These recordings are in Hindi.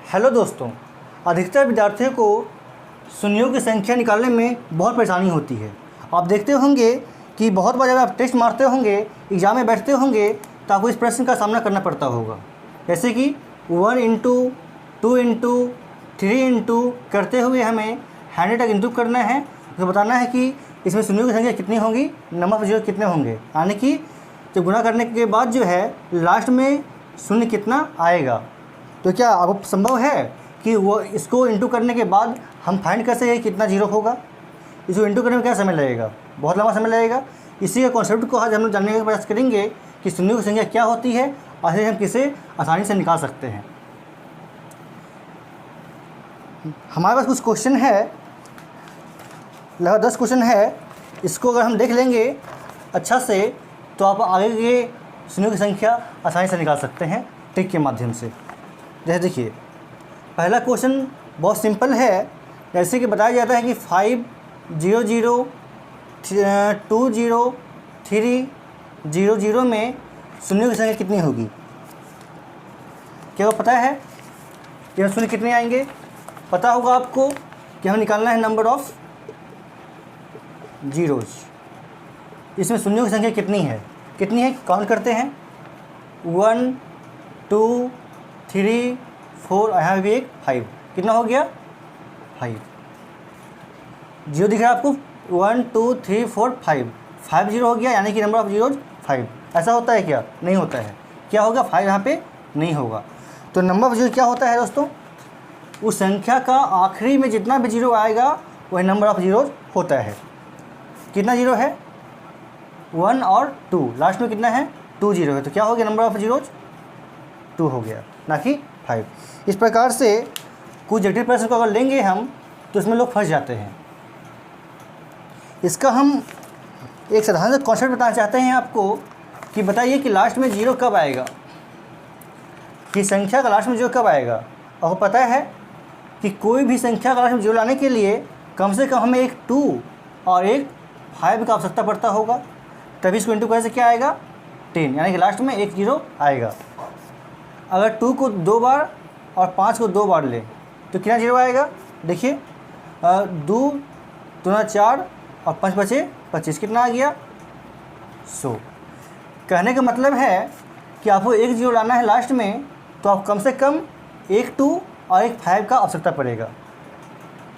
हेलो दोस्तों, अधिकतर विद्यार्थियों को शून्यों की संख्या निकालने में बहुत परेशानी होती है। आप देखते होंगे कि बहुत बार जब आप टेस्ट मारते होंगे, एग्ज़ाम में बैठते होंगे तो आपको इस प्रश्न का सामना करना पड़ता होगा, जैसे कि 1 इंटू 2 इंटू 3 इंटू करते हुए हमें 100 तक इंटू करना है। तो बताना है कि इसमें शून्यों की संख्या कितनी होगी, नंबर ऑफ जीरो कितने होंगे, यानी कि जब गुणा करने के बाद जो है लास्ट में शून्य कितना आएगा। तो क्या अब संभव है कि वो इसको इंटू करने के बाद हम फाइंड कर सकें कितना जीरो होगा। इसको इंटू करने में क्या समय लगेगा, बहुत लंबा समय लगेगा। इसी के कॉन्सेप्ट को आज हम लोग जानने का प्रयास करेंगे कि शून्यों की संख्या क्या होती है और हम किसे आसानी से निकाल सकते हैं। हमारे पास कुछ क्वेश्चन है, लगभग 10 क्वेश्चन है। इसको अगर हम देख लेंगे अच्छा से तो आप आगे के शून्यों की संख्या आसानी से निकाल सकते हैं ट्रिक के माध्यम से। जैसे देखिए, पहला क्वेश्चन बहुत सिंपल है। जैसे कि बताया जाता है कि 5 0 0 2 0 3 0 0 में शून्यों की संख्या कितनी होगी। क्या वो पता है कि शून्य कितने आएंगे? पता होगा आपको कि हमें निकालना है नंबर ऑफ जीरोज। इसमें शून्यों की संख्या कितनी है काउंट करते हैं। 1 2 3 4, यहाँ भी एक 5, कितना हो गया 5। जीरो दिख रहा है आपको, 1 2 3 4 5 जीरो हो गया, यानी कि नंबर ऑफ जीरोज 5। ऐसा होता है क्या? नहीं होता है। क्या होगा 5 यहाँ पे नहीं होगा। तो नंबर ऑफ जीरो क्या होता है दोस्तों, उस संख्या का आखिरी में जितना भी जीरो आएगा वही नंबर ऑफ जीरोज होता है। कितना जीरो है 1 और 2, लास्ट में कितना है 2 जीरो है, तो क्या हो गया नंबर ऑफ जीरोज 2 हो गया, ना कि 5। इस प्रकार से कुछ जटिल प्रश्न को अगर लेंगे हम तो इसमें लोग फंस जाते हैं। इसका हम एक साधारण सा कॉन्सेप्ट बताना चाहते हैं आपको कि बताइए कि लास्ट में जीरो कब आएगा, कि संख्या का लास्ट में जीरो कब आएगा। और पता है कि कोई भी संख्या का लास्ट में जीरो लाने के लिए कम से कम हमें एक 2 और एक 5 का आवश्यकता पड़ता होगा, तभी इसको इंटू करने से क्या आएगा 10, यानी कि लास्ट में एक जीरो आएगा। अगर 2 को 2 बार और 5 को 2 बार ले तो कितना जीरो आएगा। देखिए 2 दूना 4 और 5 बचे 25, कितना आ गया 100। कहने का मतलब है कि आपको एक जीरो लाना है लास्ट में, तो आप कम से कम एक 2 और एक 5 का आवश्यकता पड़ेगा।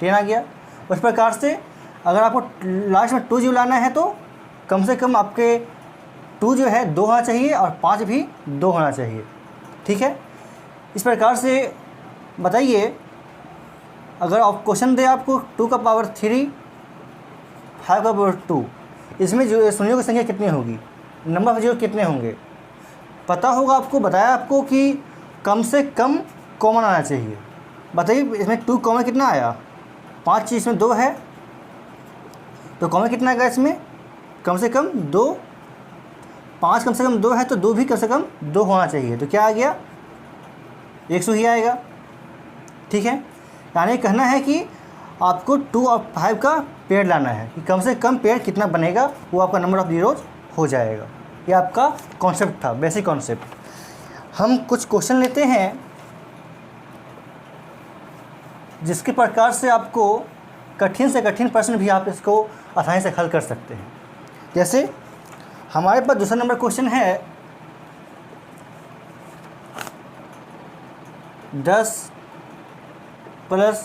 10 आ गया। उस प्रकार से अगर आपको लास्ट में 2 जीरो लाना है तो कम से कम आपके 2 जो है 2 होना चाहिए और 5 भी 2 होना चाहिए। ठीक है। इस प्रकार से बताइए, अगर आप क्वेश्चन दे आपको 2 का पावर 3 5 का पावर 2, इसमें जो शून्यों की संख्या कितनी होगी, नंबर ऑफ जीरो कितने होंगे पता होगा आपको। बताया आपको कि कम से कम कॉमन आना चाहिए। बताइए इसमें 2 कॉमन कितना आया, 5 चीज़ इसमें 2 है तो कॉमन कितना आएगा इसमें, कम से कम 2। 5 कम से कम 2 है तो 2 भी कम से कम 2 होना चाहिए, तो क्या आ गया 100 ही आएगा। ठीक है। यानी कहना है कि आपको 2 और 5 का पेड़ लाना है कि कम से कम पेड़ कितना बनेगा, वो आपका नंबर ऑफ जीरोज हो जाएगा। ये आपका कॉन्सेप्ट था, बेसिक कॉन्सेप्ट। हम कुछ क्वेश्चन लेते हैं जिसके प्रकार से आपको कठिन से कठिन प्रश्न भी आप इसको आसानी से हल कर सकते हैं। जैसे हमारे पास दूसरा नंबर क्वेश्चन है 10 प्लस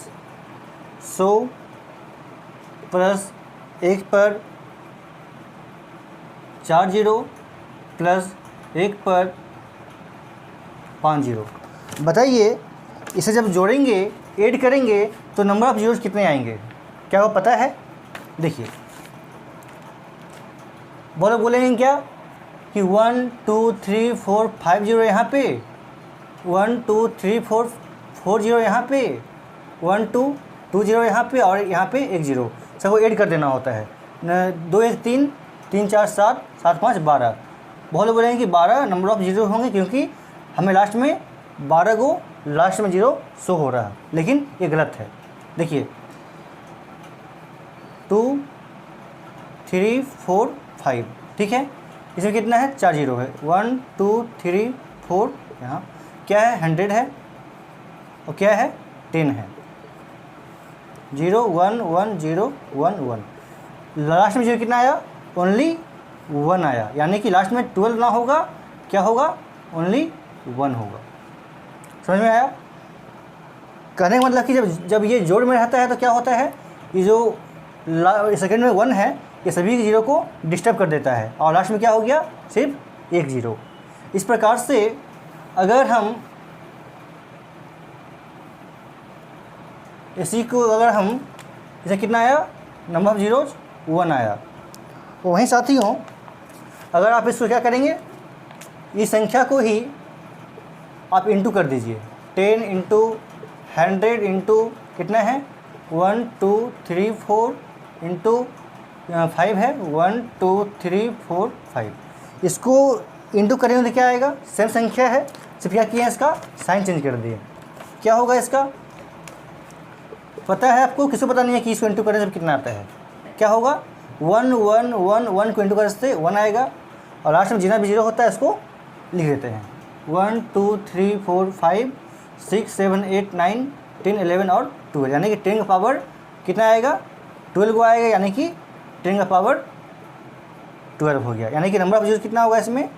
100 प्लस 1 पर 4 जीरो प्लस 1 पर 5 जीरो। बताइए इसे जब जोड़ेंगे, ऐड करेंगे तो नंबर ऑफ जीरोज कितने आएंगे, क्या वो पता है। देखिए बोलेंगे क्या कि 1 2 3 4 5 जीरो यहाँ पे, 1 2 3 4 4 जीरो यहाँ पे, 1 2 2 जीरो यहाँ पे और यहाँ पे 1 जीरो, सबको ऐड कर देना होता है। 2 1 3 3 4 7 7 5 12। बहुत लोग बोलेंगे कि 12 नंबर ऑफ जीरो होंगे क्योंकि हमें लास्ट में 12 को लास्ट में जीरो शो हो रहा है, लेकिन ये गलत है। देखिए 2 3 4 5, ठीक है। इसमें कितना है 4 जीरो है, 1 2 3 4, यहाँ क्या है 100 है, और क्या है 10 है। 0 1 1 0 1 1, लास्ट में 0 कितना आया, ओनली 1 आया, यानी कि लास्ट में 12 ना होगा, क्या होगा, ओनली 1 होगा। समझ में आया? कहने का मतलब कि जब ये जोड़ में रहता है तो क्या होता है, ये जो सेकंड में 1 है ये सभी 0 को डिस्टर्ब कर देता है, और लास्ट में क्या हो गया, सिर्फ एक 0। इस प्रकार से अगर हम इसी को इसे कितना आया, नंबर ऑफ जीरोज 1 आया। तो वहीं साथियों अगर आप इसको क्या करेंगे, इस संख्या को ही आप इंटू कर दीजिए, 10 इंटू 100 इंटू कितना है 1 2 3 4 इंटू 5 है 1 2 3 4 5, इसको इंटू करेंगे तो क्या आएगा, सेम संख्या है, सिर्फ क्या किया, इसका साइन चेंज कर दिए। क्या होगा इसका पता है आपको, किसी को पता नहीं है कि इसको इंटू करें जब कितना आता है, क्या होगा 1 1 1 1 को इंटू करते 1 आएगा, और लास्ट में जितना भी 0 होता है इसको लिख देते हैं 1 2 3 4 5 6 7 8 9 10 11 और 12, यानी कि 10 का पावर कितना आएगा, 12 को आएगा, यानी कि 10 का पावर 12 हो गया, यानी कि नंबर ऑफ जीरो कितना होगा इसमें,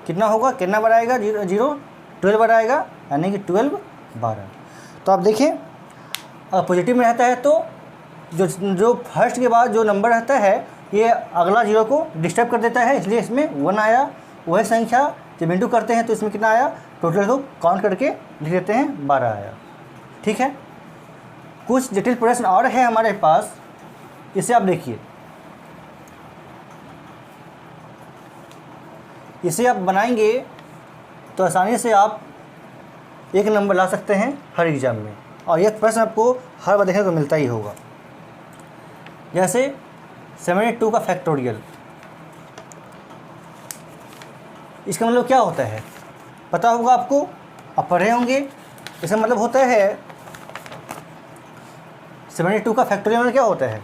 कितना होगा, कितना बढ़ाएगा, 0 12 बढ़ाएगा, यानी कि 12 12। तो आप देखें पॉजिटिव में रहता है तो जो फर्स्ट के बाद जो नंबर रहता है ये अगला 0 को डिस्टर्ब कर देता है, इसलिए इसमें 1 आया। वही संख्या जब इंटू करते हैं तो इसमें कितना आया, टोटल को काउंट करके लिख देते हैं 12 आया। ठीक है, कुछ जटिल प्रश्न और है हमारे पास, इसे आप देखिए, इसे आप बनाएंगे तो आसानी से आप 1 नंबर ला सकते हैं हर एग्ज़ाम में, और यह प्रश्न आपको हर बार देखने को मिलता ही होगा। जैसे 72 का फैक्टोरियल, इसका मतलब क्या होता है पता होगा आपको, आप पढ़े होंगे। इसका मतलब होता है 72 का फैक्टोरियल मतलब क्या होता है,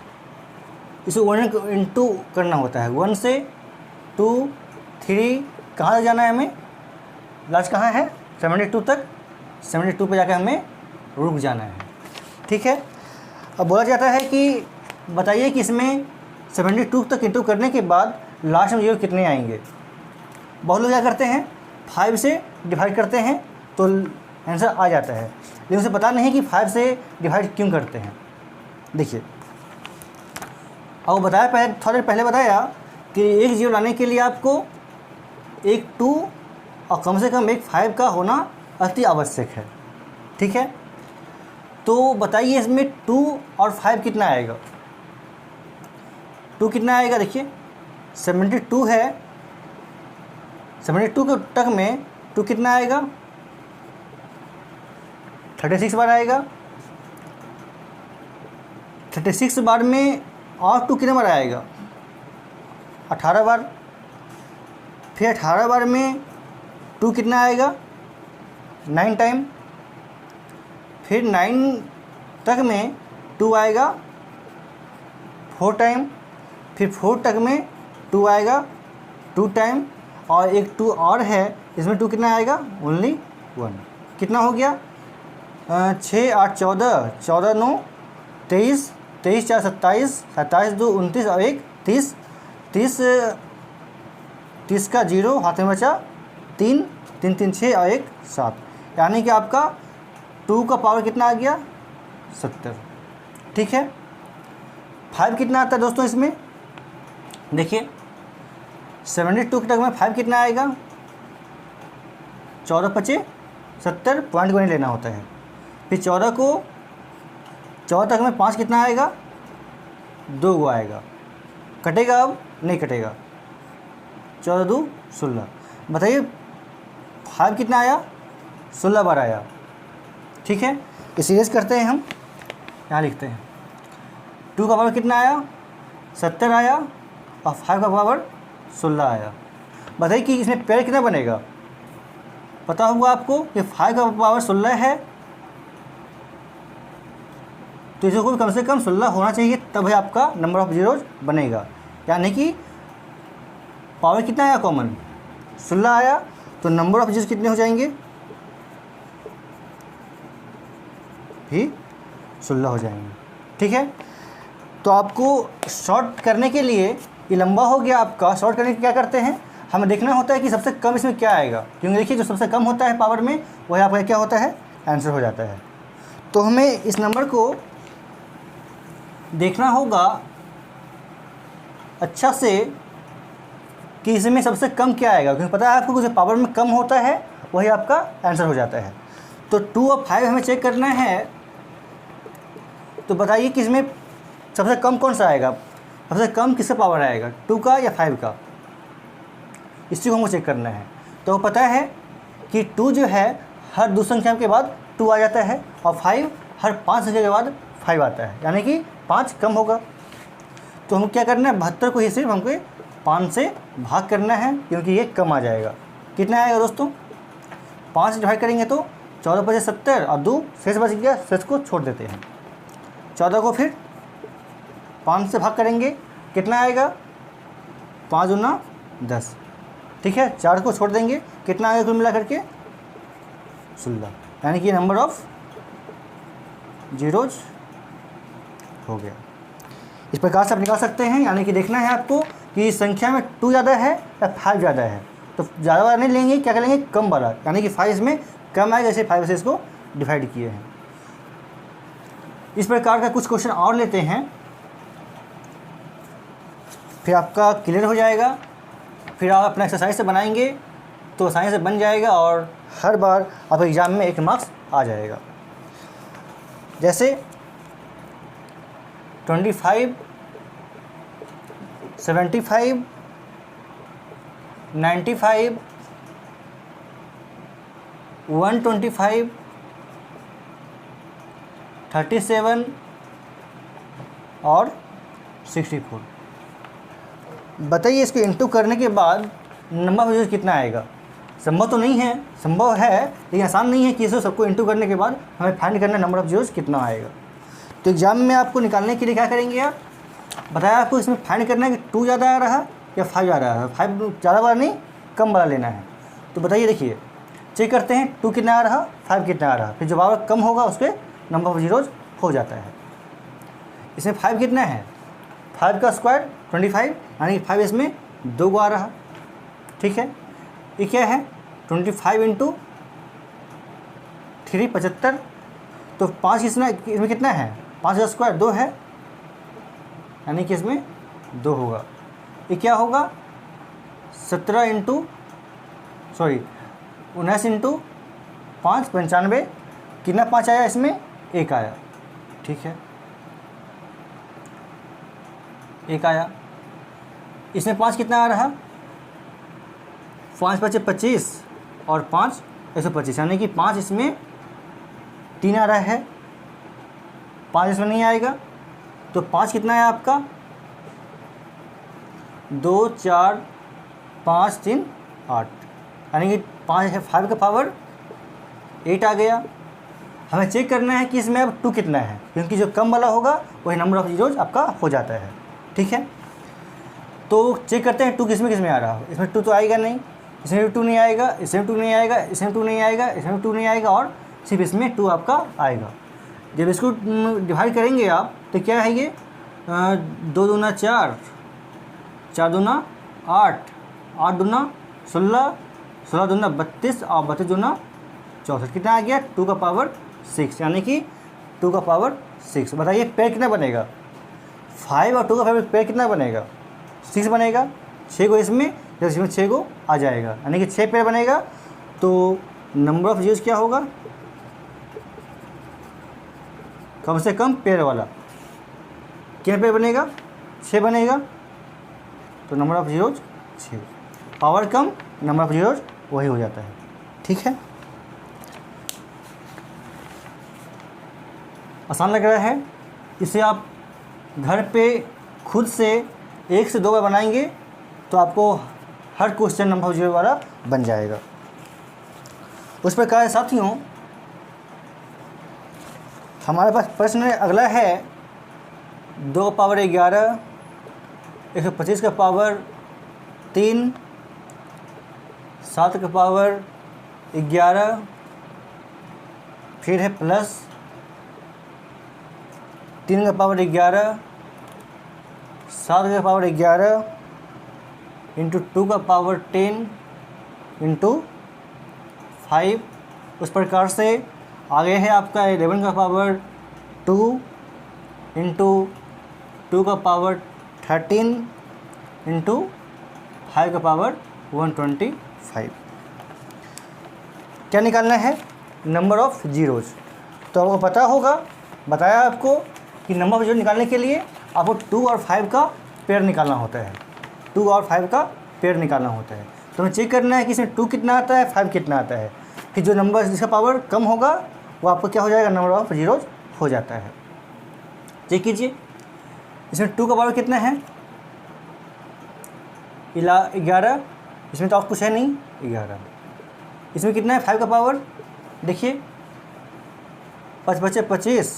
इसको 1 इंटू करना होता है, 1 से 2 3 कहाँ जाना है हमें, लास्ट कहाँ है 72 तक, 72 पे जाकर हमें रुक जाना है। ठीक है, अब बोला जाता है कि बताइए कि इसमें 72 तक इंटू करने के बाद लास्ट में 0 कितने आएंगे। बहुत लोग क्या करते हैं 5 से डिवाइड करते हैं तो आंसर आ जाता है, लेकिन उसे पता नहीं कि 5 से डिवाइड क्यों करते हैं। देखिए अब बताया थोड़ा देर पहले बताया कि एक 0 लाने के लिए आपको एक 2 और कम से कम एक 5 का होना अति आवश्यक है। ठीक है, तो बताइए इसमें 2 और 5 कितना आएगा, 2 कितना आएगा, देखिए 72 है, 72 के तक में 2 कितना आएगा 36 बार आएगा, 36 बार में और 2 कितने बार आएगा 18 बार, फिर 18 बार में 2 कितना आएगा 9 टाइम, फिर 9 तक में 2 आएगा 4 टाइम, फिर 4 तक में 2 आएगा 2 टाइम, और एक 2 और है इसमें 2 कितना आएगा ओनली 1। कितना हो गया 6 8 14 14 9 23 23 4 27 27 2 29 और 1 30 30 30 का 0 हाथ में बचा 3 3 3 6 और 1 7, यानी कि आपका 2 का पावर कितना आ गया 70। ठीक है, 5 कितना आता है दोस्तों इसमें, देखिए 72 के तक में 5 कितना आएगा 14 5 70, पॉइंट को नहीं लेना होता है। फिर 14 तक में 5 कितना आएगा 2 को आएगा, कटेगा अब नहीं कटेगा, 14 2 16। बताइए 5 कितना आया 16 बार आया। ठीक है, इसे रेस करते हैं हम, यहाँ लिखते हैं 2 का पावर कितना आया 70 आया और 5 का पावर 16 आया। बताइए कि इसमें पेयर कितना बनेगा, पता होगा आपको कि 5 का पावर 16 है तो इसको भी कम से कम 16 होना चाहिए, तब है आपका नंबर ऑफ जीरोज बनेगा, यानी कि पावर कितना आया कॉमन 16 आया, तो नंबर ऑफ जीरोज कितने हो जाएंगे? भी 16 हो जाएंगे। ठीक है, तो आपको शॉर्ट करने के लिए, ये लंबा हो गया आपका, शॉर्ट करने के क्या करते हैं, हमें देखना होता है कि सबसे कम इसमें क्या आएगा, क्योंकि देखिए जो सबसे कम होता है पावर में वही आपका क्या होता है, आंसर हो जाता है। तो हमें इस नंबर को देखना होगा अच्छा से कि इसमें सबसे कम क्या आएगा, क्योंकि पता है आपको जो पावर में कम होता है वही आपका आंसर हो जाता है। तो 2 और 5 हमें चेक करना है, तो बताइए कि इसमें सबसे कम कौन सा आएगा, सबसे कम किसका पावर आएगा, 2 का या 5 का, इसी को हमको चेक करना है। तो पता है कि 2 जो है हर 2 संख्या के बाद 2 आ जाता है और 5 हर 5 संख्या के बाद 5 आता है, यानी कि 5 कम होगा। तो हम क्या करना है, 72 को ही सिर्फ हमको 5 से भाग करना है, क्योंकि ये कम आ जाएगा। कितना आएगा दोस्तों, 5 से डिवाइड करेंगे तो 14 × 5 = 70 और 2 शेष बच गया, शेष को छोड़ देते हैं। 14 को फिर 5 से भाग करेंगे, कितना आएगा, 5 × 10। ठीक है, 4 को छोड़ देंगे, कितना आएगा कुल मिला करके, 16, यानी कि नंबर ऑफ जीरोज हो गया। इस प्रकार से आप निकाल सकते हैं, यानी कि देखना है आपको कि संख्या में 2 ज़्यादा है या 5 ज़्यादा है। तो ज़्यादा वाला नहीं लेंगे, क्या करेंगे, कम वाला, यानी कि 5 इसमें कम आएगा, जैसे 5 से इसको डिवाइड किए हैं। इस प्रकार का कुछ क्वेश्चन और लेते हैं, फिर आपका क्लियर हो जाएगा। फिर आप अपना एक्सरसाइज से बनाएंगे तो आसानी से बन जाएगा और हर बार आप एग्ज़ाम में 1 मार्क्स आ जाएगा। जैसे 25, 75, 95, 125, 37 और 64। बताइए इसको इंटू करने के बाद नंबर ऑफ यूज़ कितना आएगा। संभव तो नहीं है, संभव है लेकिन आसान नहीं है कि इसको सबको इंटू करने के बाद हमें फाइंड करना नंबर ऑफ जीरोज कितना आएगा। तो एग्जाम में आपको निकालने के लिए क्या करेंगे आप, बताया आपको इसमें फाइंड करना है कि 2 ज़्यादा आ रहा या 5 ज़्यादा आ रहा। 5 ज़्यादा वाला नहीं, कम वाला लेना है। तो बताइए, देखिए चेक करते हैं 2 कितना आ रहा, 5 कितना आ रहा। फिर जो पावर कम होगा उस पर नंबर ऑफ जीरोज हो जाता है। इसमें 5 कितना है, 5 का स्क्वायर 25, यानी कि 5 इसमें 2 को आ रहा। ठीक है, ये क्या है, 25 × 3 75। तो 5 इसमें कितना है, 5 का स्क्वायर 2 है, यानी कि इसमें 2 होगा। ये क्या होगा, 19 × 5 95। कितना 5 आया, इसमें 1 आया। ठीक है, 1 आया। इसमें 5 कितना आ रहा, 5 × 5 = 25 और 5 125, यानी कि 5 इसमें 3 आ रहा है, 5 इसमें नहीं आएगा। तो 5 कितना है आपका, 2 4 5 3 8, यानी कि 5 का पावर 8 आ गया। हमें चेक करना है कि इसमें अब 2 कितना है, क्योंकि जो कम वाला होगा वही नंबर ऑफ जीरोज आपका हो जाता है। ठीक है, तो चेक करते हैं 2 किसमें आ रहा। इसमें 2 तो आएगा नहीं, इसमें भी 2 नहीं आएगा, इसमें 2 नहीं आएगा, इसमें 2 नहीं आएगा, इसमें 2 नहीं आएगा और सिर्फ इसमें 2 आपका आएगा। जब इसको डिवाइड करेंगे आप तो क्या है ये, 2 दूना 4, 4 दूना 8, 8 दूना 16, 16 दूना 32 और 32 दूना 64। कितना आ गया, 2 का पावर 6, यानी कि 2 का पावर 6। बताइए पेयर कितना बनेगा, 5 और 2 का पेयर कितना बनेगा, 6 बनेगा। 6 को इसमें, जब इसमें 6 को आ जाएगा, यानी कि 6 पेयर बनेगा। तो नंबर ऑफ जीरोज क्या होगा, कम से कम पेयर वाला। कितने पेयर बनेगा, 6 बनेगा। तो number of zeros 6, power come, number of zeros वही हो जाता है। ठीक है, आसान लग रहा है। इसे आप घर पे खुद से 1 से 2 बार बनाएंगे तो आपको हर क्वेश्चन नंबर ऑफ जीरो वाला बन जाएगा। उस प्रकार साथियों, हमारे पास प्रश्न अगला है 2 का पावर 11, 125 का पावर 3, 7 का पावर 11, फिर है प्लस 3 का पावर 11, 7 का पावर 11 इंटू 2 का पावर 10 इंटू 5। उस प्रकार से आगे है आपका 11 का पावर 2 इंटू 2 का पावर 13 इंटू 5 का पावर 125। क्या निकालना है? Number of zeros. तो आपको पता होगा, बताया आपको कि नंबर ऑफ जीरो निकालने के लिए आपको 2 और 5 का पेयर निकालना होता है। 2 और 5 का पेयर निकालना होता है। तो हमें चेक करना है कि इसमें 2 कितना आता है, 5 कितना आता है। फिर जो नंबर जिसका पावर कम होगा वो आपको क्या हो जाएगा, नंबर ऑफ जीरोज़ हो जाता है। चेक कीजिए, इसमें 2 का पावर कितना है, 11। इसमें तो और कुछ है नहीं, 11। इसमें कितना है 5 का पावर, देखिए 5 बचे 25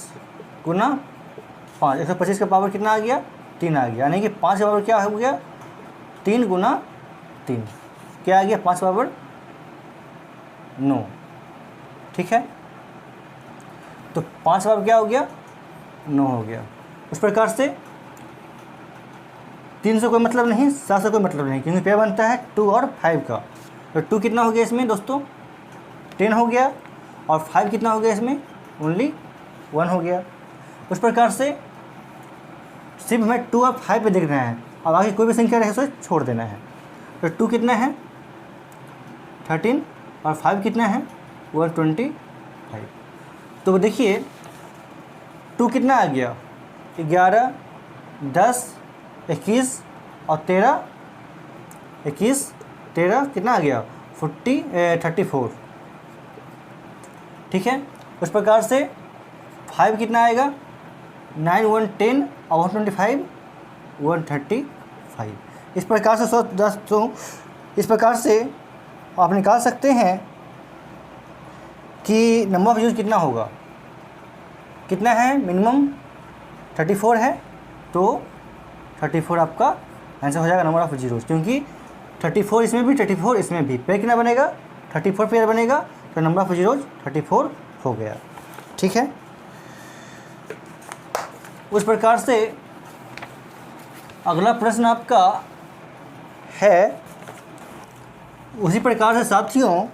गुना 5, 125 का पावर कितना आ गया, 3 आ गया। यानी कि 5 का पावर क्या हो गया, 3 गुना 3 क्या आ गया, 5 का पावर 9। ठीक है, तो 5 का पावर क्या हो गया, 9 हो गया। उस प्रकार से 3 से कोई मतलब नहीं, 7 से कोई मतलब नहीं, क्योंकि पेयर बनता है 2 और 5 का। तो 2 कितना हो गया इसमें दोस्तों, 10 हो गया, और 5 कितना हो गया इसमें, ओनली 1 हो गया। उस प्रकार से सिर्फ हमें 2 और 5 पे देखना है, और आगे कोई भी संख्या रहे उसे छोड़ देना है। तो 2 कितना है 13 और 5 कितना है 125। तो देखिए 2 कितना आ गया, 11, 10, 21 और 13, 21, 13 कितना आ गया 34। ठीक है, उस प्रकार से 5 कितना आएगा 9, 1, 10 और 125, 135। इस प्रकार से 10 तो इस प्रकार से आप निकाल सकते हैं कि नंबर ऑफ यूज कितना होगा, कितना है, मिनिमम 34 है। तो 34 आपका आंसर हो जाएगा नंबर ऑफ जीरोज़, क्योंकि 34 इसमें भी 34 इसमें भी, पेयर कितना बनेगा 34 पेयर बनेगा, तो नंबर ऑफ जीरोज़ 34 हो गया। ठीक है, उस प्रकार से अगला प्रश्न आपका है उसी प्रकार से साथियों,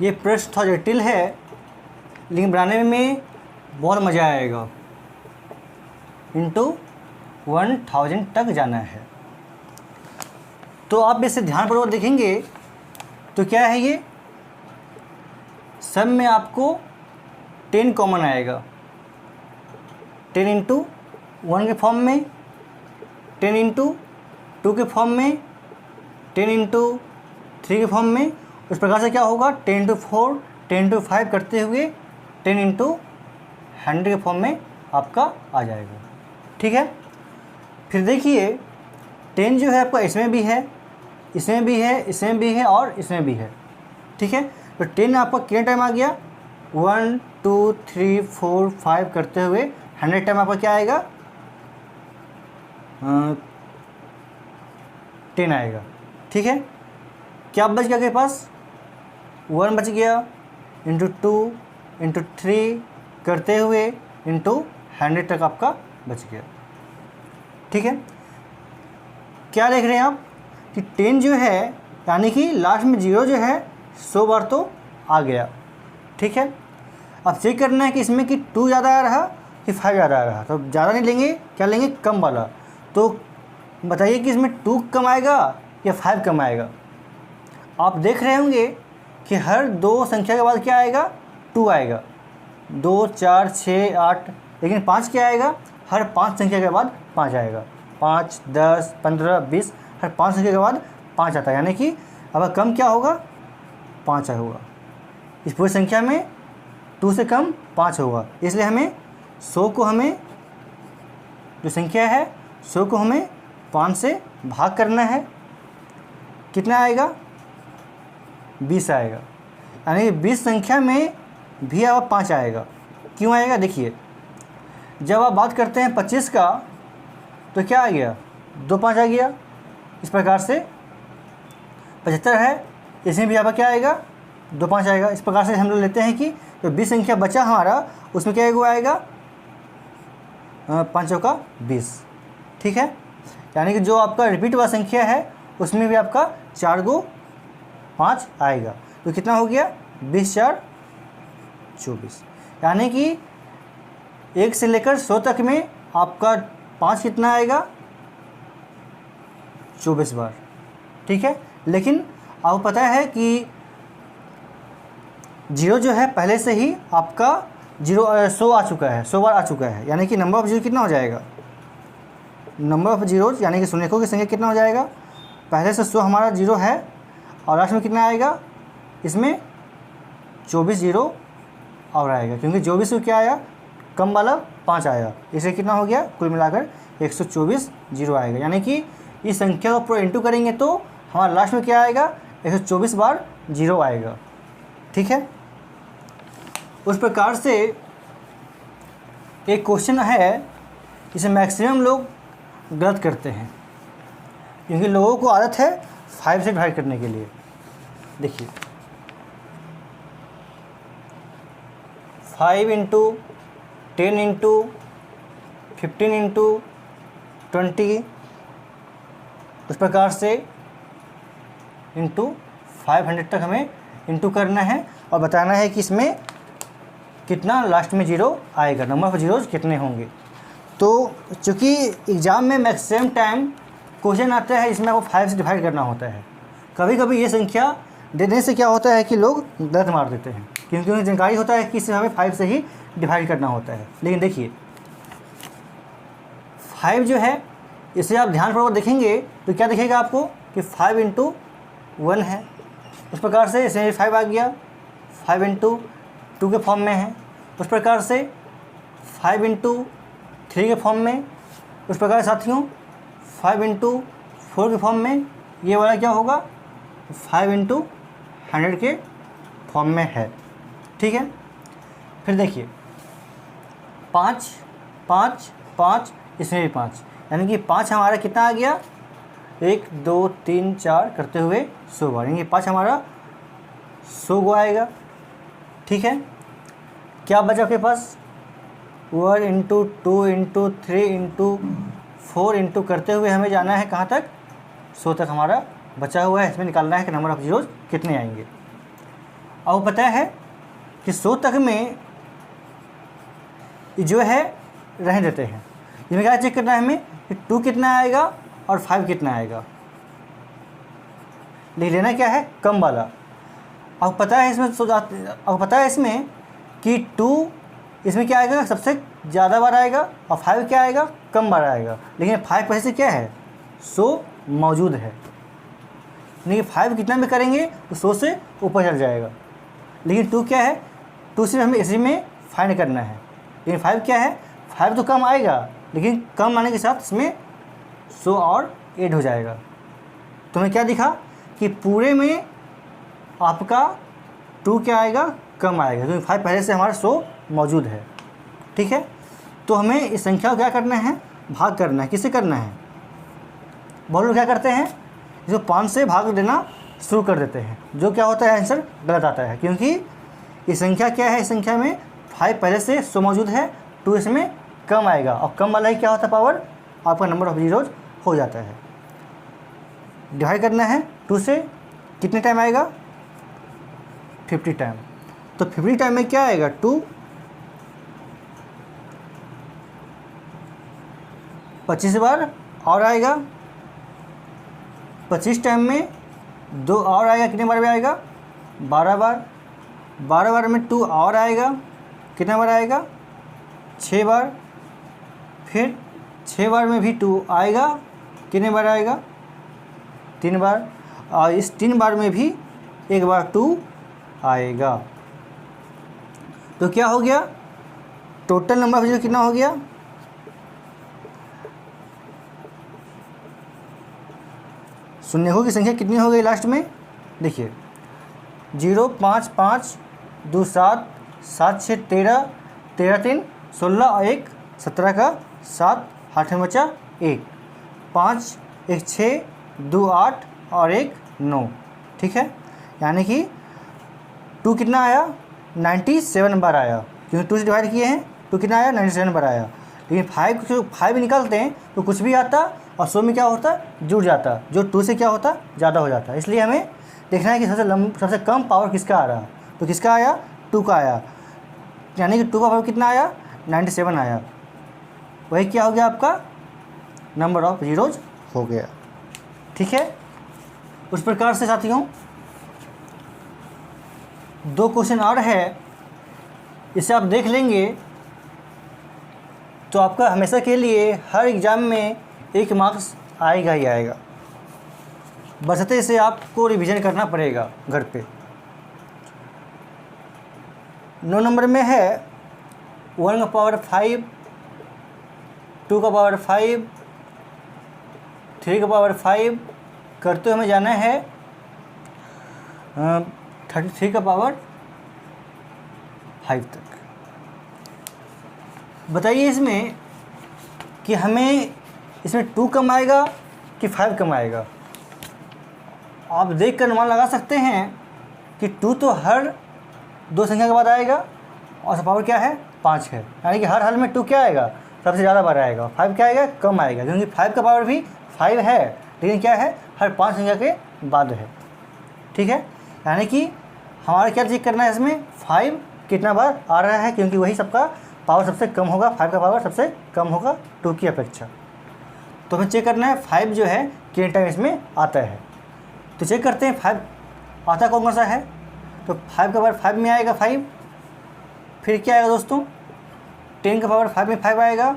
ये प्रश्न थोड़ा जटिल है लेकिन बनाने में बहुत मज़ा आएगा। इंटू 1000 तक जाना है। तो आप इसे ध्यानपूर्वक देखेंगे तो क्या है, ये सब में आपको 10 कॉमन आएगा, 10 इंटू 1 के फॉर्म में, 10 इंटू 2 के फॉर्म में, 10 इंटू 3 के फॉर्म में। उस प्रकार से क्या होगा 10 इंटू 4, 10 इंटू 5 करते हुए 10 इंटू 100 के फॉर्म में आपका आ जाएगा। ठीक है, फिर देखिए 10 जो है आपका इसमें भी है, इसमें भी है, इसमें भी है और इसमें भी है। ठीक है, तो 10 आपका कितने टाइम आ गया 1, 2, 3, 4, 5 करते हुए 100 टाइम आपका क्या आएगा 10 आएगा। ठीक है, क्या बच गया आपके पास 1 बच गया, इंटू 2 इंटू 3 करते हुए इंटू 100 तक आपका बच गया। ठीक है, क्या देख रहे हैं आप कि 10 जो है यानी कि लास्ट में 0 जो है 100 बार तो आ गया। ठीक है, अब चेक करना है कि इसमें कि 2 ज़्यादा आ रहा कि 5 ज़्यादा आ रहा। तो ज़्यादा नहीं लेंगे, क्या लेंगे कम वाला। तो बताइए कि इसमें 2 कम आएगा या 5 कम आएगा। आप देख रहे होंगे कि हर 2 संख्या के बाद क्या आएगा 2 आएगा, 2, 4, 6, 8, लेकिन 5 क्या आएगा, हर 5 संख्या के बाद 5 आएगा। 5, 10, 15, 20, हर 5 संख्या के बाद 5 आता है, यानी कि अब कम क्या होगा 5 होगा। इस पूरी संख्या में 2 से कम 5 होगा, इसलिए हमें 100 को हमें जो संख्या है 100 को हमें 5 से भाग करना है। कितना आएगा 20 आएगा, यानी 20 संख्या में भी अब 5 आएगा। क्यों आएगा, देखिए जब आप बात करते हैं 25 का तो क्या आ गया 2 5 आ गया। इस प्रकार से 75 है, इसमें भी आपका क्या आएगा 2 5 आएगा। इस प्रकार से हम लोग लेते हैं कि जो 20 संख्या बचा हमारा उसमें क्या एगो आएगा 5 चौका 20, ठीक है। यानी कि जो आपका रिपीट वाला संख्या है उसमें भी आपका 4 गो 5 आएगा, तो कितना हो गया 20 4 24। यानी कि 1 से लेकर 100 तक में आपका 5 कितना आएगा 24 बार, ठीक है। लेकिन आपको पता है कि 0 जो है पहले से ही आपका 100 आ चुका है, 100 बार आ चुका है। यानी कि नंबर ऑफ जीरो कितना हो जाएगा, नंबर ऑफ जीरोज यानी कि शून्यकों की संख्या कितना हो जाएगा, पहले से 100 हमारा 0 है और लास्ट में कितना आएगा, इसमें 24 0 और आएगा, क्योंकि 24 को क्या आया कम वाला 5 आया, इसे कितना हो गया कुल मिलाकर 124 0 आएगा। यानी कि इस संख्या को पूरा इंटू करेंगे तो हमारा लास्ट में क्या आएगा 124 बार 0 आएगा, ठीक है। उस प्रकार से एक क्वेश्चन है, इसे मैक्सिमम लोग गलत करते हैं, क्योंकि लोगों को आदत है 5 से डिवाइड करने के लिए। देखिए 5 इंटू 10 इंटू 15 इंटू 20, उस प्रकार से इंटू 500 तक हमें इंटू करना है और बताना है कि इसमें कितना लास्ट में 0 आएगा, नंबर ऑफ जीरोज कितने होंगे। तो चूँकि एग्ज़ाम में मैक्सिमम टाइम क्वेश्चन आता है इसमें आपको 5 से डिवाइड करना होता है, कभी कभी ये संख्या देने से क्या होता है कि लोग गलत मार देते हैं, क्योंकि उन्हें जानकारी होता है कि इसे हमें 5 से ही डिवाइड करना होता है। लेकिन देखिए 5 जो है इसे आप ध्यानपूर्वक देखेंगे तो क्या दिखेगा आपको कि 5 इंटू 1 है, उस प्रकार से इसमें 5 आ गया, 5 इंटू 2 के फॉर्म में है, उस प्रकार से 5 इंटू 3 के फॉर्म में, उस प्रकार साथियों 5 इंटू 4 के फॉर्म में, ये वाला क्या होगा 5 इंटू 100 के फॉर्म में है, ठीक है। फिर देखिए 5 5 5, इसमें भी 5, यानी कि 5 हमारा कितना आ गया 1 2 3 4 करते हुए 100 बार, यानी कि 5 हमारा 100 गो आएगा, ठीक है। क्या बचा आपके पास 1 इंटू 2 इंटू 3 इंटू 4 इंटू करते हुए हमें जाना है कहाँ तक 100 तक हमारा बचा हुआ है, इसमें निकालना है कि नंबर ऑफ जीरोज कितने आएंगे। अब पता है कि 100 तक में जो है रहने देते हैं, इसमें क्या चेक करना है हमें कि 2 कितना आएगा और 5 कितना आएगा, लेकिन लेना क्या है कम वाला। अब पता है इसमें कि 2 इसमें क्या आएगा सबसे ज़्यादा बार आएगा और 5 क्या आएगा कम बार आएगा, लेकिन 5 पहले से क्या है 100 मौजूद है, लेकिन 5 कितना में करेंगे तो 100 से ऊपर चढ़ जाएगा। लेकिन 2 क्या है 2 सिर्फ हमें इसी में फाइंड करना है, लेकिन 5 क्या है 5 तो कम आएगा, लेकिन कम आने के साथ इसमें 100 और ऐड हो जाएगा। तो हमें क्या दिखा कि पूरे में आपका 2 क्या आएगा कम आएगा, क्योंकि 5 पहले से हमारा 100 मौजूद है, ठीक है। तो हमें इस संख्या को क्या करना है भाग करना है, किससे करना है, बहुत लोग क्या करते हैं इसको 5 से भाग देना शुरू कर देते हैं, जो क्या होता है आंसर गलत आता है, क्योंकि ये संख्या क्या है, इस संख्या में 5 पहले से 100 मौजूद है, 2 इसमें कम आएगा और कम वाला ही क्या होता है पावर आपका नंबर ऑफ जीरोज हो जाता है। डिवाइड करना है 2 से, कितने टाइम आएगा 50 टाइम, तो 50 टाइम में क्या आएगा 2 25 बार और आएगा, 25 टाइम में 2 और आएगा, कितने बार में आएगा 12 बार, 12 बार में 2 और आएगा, कितने बार आएगा 6 बार, फिर 6 बार में भी 2 आएगा, कितने बार आएगा 3 बार, और इस 3 बार में भी एक बार 2 आएगा। तो क्या हो गया टोटल नंबर ऑफ जीरो कितना हो गया शून्यों की संख्या कितनी हो गई लास्ट में, देखिए 0 5 5 2 7 7 6 13 13 3 16 और 1 17 का 7 8 में बचा 1 5 1 6 2 8 और 1 9, ठीक है, यानी कि 2 कितना आया 97 नंबर आया, क्योंकि 2 से डिवाइड किए हैं, 2 कितना आया 97 नंबर आया। लेकिन 5 निकालते हैं तो कुछ भी आता और 100 में क्या होता जुड़ जाता, जो 2 से क्या होता ज़्यादा हो जाता। इसलिए हमें देखना है कि सबसे कम पावर किसका आ रहा। तो किसका आया 2 का आया, यानी कि 2 का पावर कितना आया 97 आया। वही क्या हो गया आपका नंबर ऑफ जीरोज हो गया। ठीक है, उस प्रकार से साथियों 2 क्वेश्चन और है, इसे आप देख लेंगे तो आपका हमेशा के लिए हर एग्ज़ाम में 1 मार्क्स आएगा ही आएगा, बशर्ते इसे आपको रिवीजन करना पड़ेगा घर पे। 9 नंबर में है 1 का पावर 5, 2 का पावर 5, 3 का पावर 5 करते हमें जाना है 33 का पावर 5 तक। बताइए इसमें कि हमें इसमें 2 कम आएगा कि 5 कम आएगा। आप देख कर अनुमान लगा सकते हैं कि 2 तो हर 2 संख्या के बाद आएगा और पावर क्या है 5 है, यानी कि हर हल में 2 क्या आएगा सबसे ज़्यादा बार आएगा, 5 क्या आएगा कम आएगा, क्योंकि 5 का पावर भी 5 है लेकिन क्या है हर 5 संख्या के बाद है। ठीक है, यानी कि हमारा क्या चेक करना है इसमें 5 कितना बार आ रहा है, क्योंकि वही सबका पावर सबसे कम होगा, 5 का पावर सबसे कम होगा 2 की अपेक्षा। तो हमें चेक करना है 5 जो है कितने टाइम इसमें आता है। तो चेक करते हैं 5 आता कौन सा है। तो 5 का पावर 5 में आएगा 5, फिर क्या आएगा दोस्तों 10 का पावर 5 में 5 आएगा,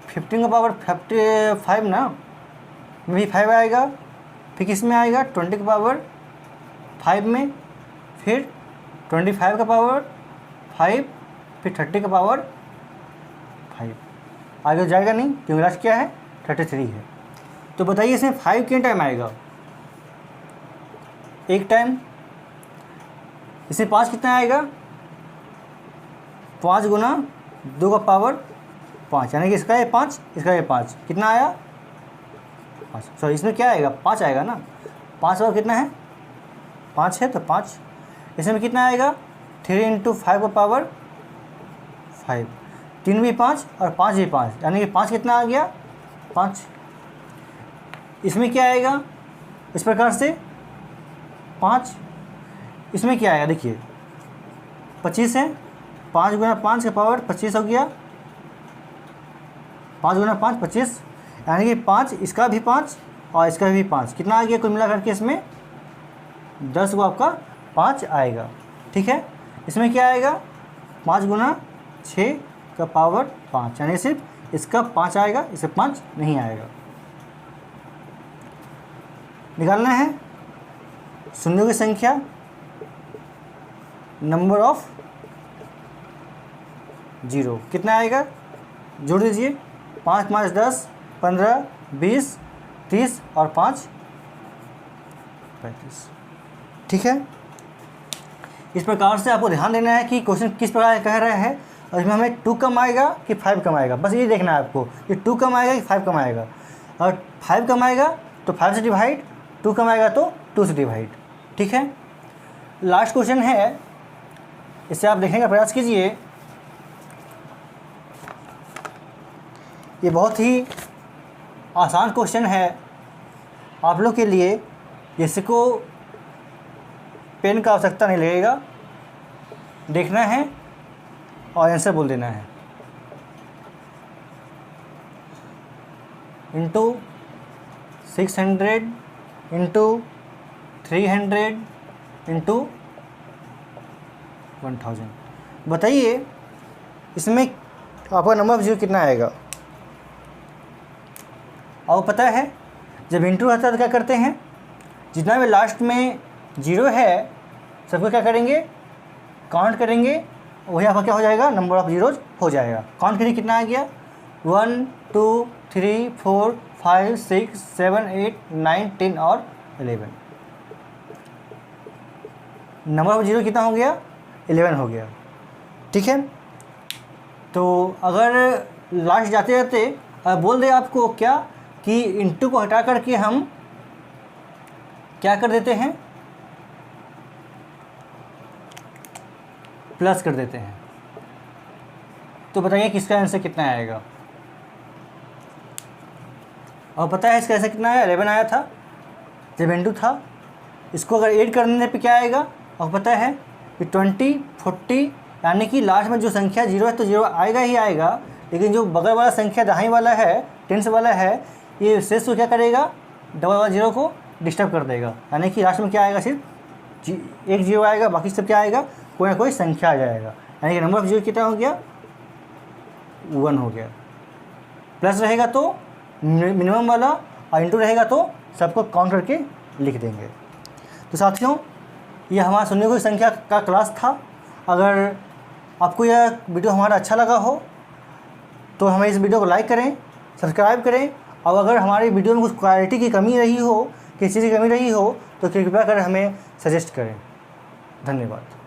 15 का पावर 55 ना में भी 5 आएगा, फिर किस में आएगा 20 का पावर 5 में, फिर 25 का पावर 5, फिर 30 का पावर 5। आगे जाएगा नहीं क्योंकि लास्ट क्या है 33 है। तो बताइए इसमें 5 कितने टाइम आएगा, 1 टाइम। इसमें 5 कितना आएगा 5 गुना 2 का पावर 5, यानी कि इसका ये 5 इसका ये 5 कितना आया 5। सॉरी इसमें क्या आएगा 5 आएगा ना, 5 और कितना है 5 है तो 5। इसमें कितना आएगा 3 × 5 का पावर 5, 3 भी 5 और 5 भी 5, यानी कि 5 कितना आ गया 5। इसमें क्या आएगा इस प्रकार से 5, इसमें क्या आएगा देखिए 25 है, 5 गुना 5 का पावर 25 हो गया, 5 गुना 5 25, यानी कि 5 इसका भी 5 और इसका भी 5 कितना आ गया कुल मिला करके इसमें 10 को आपका 5 आएगा। ठीक है, इसमें क्या आएगा 5 गुना 6 का पावर 5, यानी सिर्फ इसका 5 आएगा, इससे 5 नहीं आएगा। निकालना है शून्यों की संख्या, नंबर ऑफ जीरो कितना आएगा जोड़ दीजिए 5 × 5 10, 15, 20, 30 और 5 35। ठीक है, इस प्रकार से आपको ध्यान देना है कि क्वेश्चन किस प्रकार कह रहा है और इसमें हमें 2 कम आएगा कि 5 कम आएगा, बस ये देखना है आपको कि 2 कम आएगा कि 5 कम आएगा। और 5 कम आएगा तो 5 से डिवाइड, 2 कम आएगा तो 2 से डिवाइड। ठीक है, लास्ट क्वेश्चन है, इसे आप देखने का प्रयास कीजिए। ये बहुत ही आसान क्वेश्चन है आप लोग के लिए, जिसको पेन का आवश्यकता नहीं लगेगा, देखना है और आंसर बोल देना है। Into 600 into 300 into 1000। बताइए इसमें आपका नंबर ऑफ जीरो कितना आएगा। और पता है जब इंटू आता है तो क्या करते हैं, जितना भी लास्ट में जीरो है सबको क्या करेंगे काउंट करेंगे, वही आपका क्या हो जाएगा नंबर ऑफ जीरोज हो जाएगा। काउंट करिए कितना आ गया 1 2 3 4 5 6 7 8 9 10 और 11। नंबर ऑफ जीरो कितना हो गया 11 हो गया। ठीक है, तो अगर लास्ट जाते जाते बोल दे आपको क्या कि इंटू को हटा करके हम क्या कर देते हैं, प्लस कर देते हैं। तो बताइए किसका आंसर कितना आएगा। और पता है इसका आंसर कितना आया, 11 आया था जब n2 था। इसको अगर ऐड करने पे क्या आएगा, और पता है कि 20, 40, यानी कि लास्ट में जो संख्या 0 है तो 0 आएगा ही आएगा, लेकिन जो बगल वाला संख्या दाहिने वाला है, टेंस वाला है, ये शेष को क्या करेगा, डबल वाला 0 को डिस्टर्ब कर देगा। यानी कि लास्ट में क्या आएगा, सिर्फ एक 0 आएगा, बाकी सब क्या आएगा, कोई ना कोई संख्या आ जाएगा। यानी कि नंबर ऑफ 0 कितना हो गया, 1 हो गया। प्लस रहेगा तो मिनिमम वाला, और इंटू रहेगा तो सबको काउंट करके लिख देंगे। तो साथियों, ये हमारा सुनने की संख्या का क्लास था। अगर आपको यह वीडियो हमारा अच्छा लगा हो तो हमें इस वीडियो को लाइक करें, सब्सक्राइब करें, और अगर हमारी वीडियो में कुछ क्वालिटी की कमी रही हो, किसी चीज़ की कमी रही हो, तो कृपया कर हमें सजेस्ट करें। धन्यवाद।